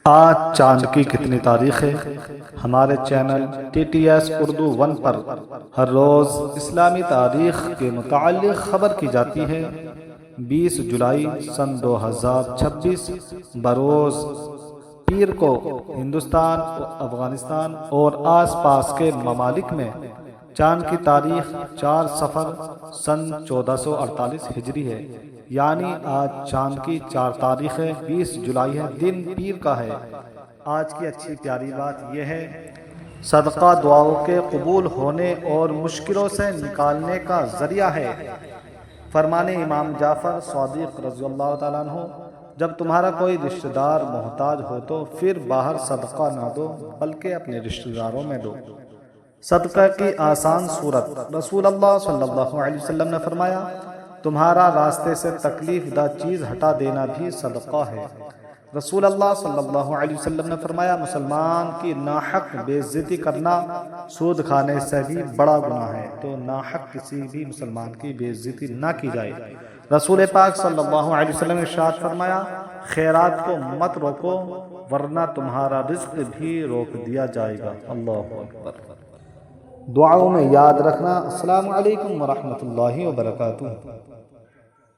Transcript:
آج چاند کی کتنی تاریخ ہے؟ ہمارے چینل TTS اردو 1 پر ہر روز اسلامی تاریخ کے متعلق خبر کی جاتی ہے۔ 20 جولائی سن 2026 بروز پیر کو ہندوستان، افغانستان اور آس پاس کے ممالک میں چاند کی تاریخ 4 صفر سن 1448 ہجری ہے، یعنی آج چاند کی 4 تاریخ ہے، 20 جولائی ہے، دن پیر کا ہے۔ آج کی اچھی پیاری بات یہ ہے، صدقہ دعاؤں کے قبول ہونے اور مشکلوں سے نکالنے کا ذریعہ ہے۔ فرمان امام جعفر صادق رضی اللہ تعالیٰ عنہ، جب تمہارا کوئی رشتہ دار محتاج ہو تو پھر باہر صدقہ نہ دو بلکہ اپنے رشتہ داروں میں دو۔ صدقہ کی آسان صورت، رسول اللہ صلی اللہ علیہ وسلم نے فرمایا، تمہارا راستے سے تکلیف دہ چیز ہٹا دینا بھی صدقہ ہے۔ رسول اللہ صلی اللہ علیہ وسلم نے فرمایا، مسلمان کی ناحق بے عزتی کرنا سود کھانے سے بھی بڑا گناہ ہے، تو ناحق کسی بھی مسلمان کی بے عزتی نہ کی جائے۔ رسول پاک صلی اللہ علیہ وسلم نے ارشاد فرمایا، خیرات کو مت روکو ورنہ تمہارا رزق بھی روک دیا جائے گا۔ اللہ اکبر۔ دعاؤں میں یاد رکھنا۔ السلام علیکم ورحمۃ اللہ وبرکاتہ۔